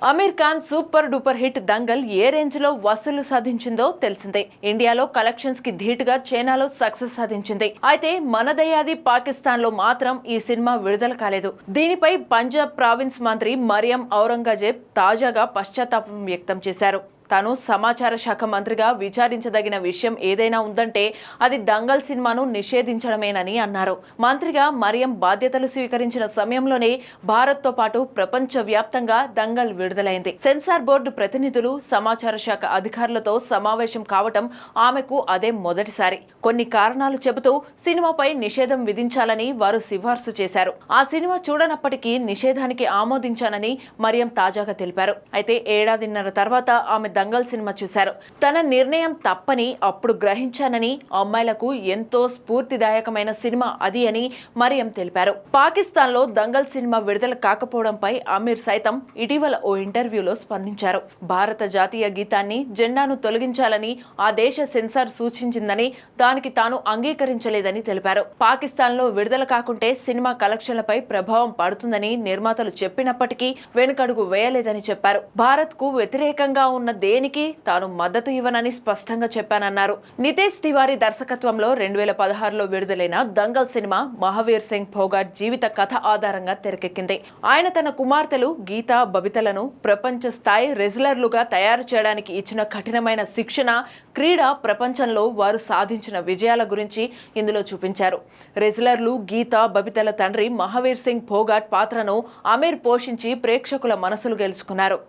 Aamir Khan super duper hit Dangal ఏ range లో వసూలు సాధించిందో తెలిసిందే. ఇండియాలో కలెక్షన్స్ కి ధీటుగా చైనాలో సక్సెస్ సాధించింది. అయితే మనదయాది పాకిస్తాన్ లో మాత్రం ఈ సినిమా విడుదల కాలేదు. దీనిపై పంజాబ్ ప్రావిన్స్ మంత్రి మరియం ఔరంగజేబ్ తాజాగా పశ్చాత్తాపం వ్యక్తం చేశారు. తాను సమాచార శాఖ మంత్రిగా విచారించదగిన విషయం ఏదైనా ఉందంటే అది దంగల్ సినిమాను నిషేధించడమేనని అన్నారు. మంత్రిగా మరియం బాధ్యతలు స్వీకరించిన సమయంలోనే భారత్తో పాటు ప్రపంచ వ్యాప్తంగా దంగల్ విడుదలైంది. సెన్సార్ బోర్డు ప్రతినిధులు సమాచార శాఖ అధికారులతో సమావేశం కావటం ఆమెకు అదే మొదటిసారి. కొన్ని కారణాలు చెబుతూ సినిమాపై నిషేధం విధించాలని వారు సిఫార్సు చేశారు. ఆ సినిమా చూడనప్పటికీ నిషేధానికి ఆమోదించానని మరియం తాజాగా తెలిపారు. అయితే ఏడాదిన్నర తర్వాత ఆమె దంగల్ సినిమా చూశారు. తన నిర్ణయం తప్పని అప్పుడు గ్రహించానని, అమ్మాయిలకు ఎంతో స్ఫూర్తిదాయకమైన సినిమా అది అని మరియం తెలిపారు. పాకిస్తాన్ లో దంగల్ సినిమా విడుదల కాకపోవడంపై అమీర్ సైతం ఇటీవల ఓ ఇంటర్వ్యూలో స్పందించారు. భారత జాతీయ గీతాన్ని, జెండాను తొలగించాలని ఆ దేశ సెన్సార్ సూచించిందని, దానికి తాను అంగీకరించలేదని తెలిపారు. పాకిస్తాన్ లో విడుదల కాకుంటే సినిమా కలెక్షన్లపై ప్రభావం పడుతుందని నిర్మాతలు చెప్పినప్పటికీ వెనుకడుగు వేయలేదని చెప్పారు. భారత్ కు వ్యతిరేకంగా ఉన్న దేనికి తాను మద్దతు ఇవ్వనని స్పష్టంగా చెప్పానన్నారు. నితేష్ తివారీ దర్శకత్వంలో 2016లో విడుదలైన దంగల్ సినిమా మహావీర్ సింగ్ ఫోగాట్ జీవిత కథ ఆధారంగా తెరకెక్కింది. ఆయన తన కుమార్తెలు గీతా, బబితలను ప్రపంచ స్థాయి రెజ్లర్లుగా తయారు చేయడానికి ఇచ్చిన కఠినమైన శిక్షణ, క్రీడా ప్రపంచంలో వారు సాధించిన విజయాల గురించి ఇందులో చూపించారు. రెజ్లర్లు గీతా, బబితల తండ్రి మహావీర్ సింగ్ ఫోగాట్ పాత్రను అమీర్ పోషించి ప్రేక్షకుల మనసులు గెలుచుకున్నారు.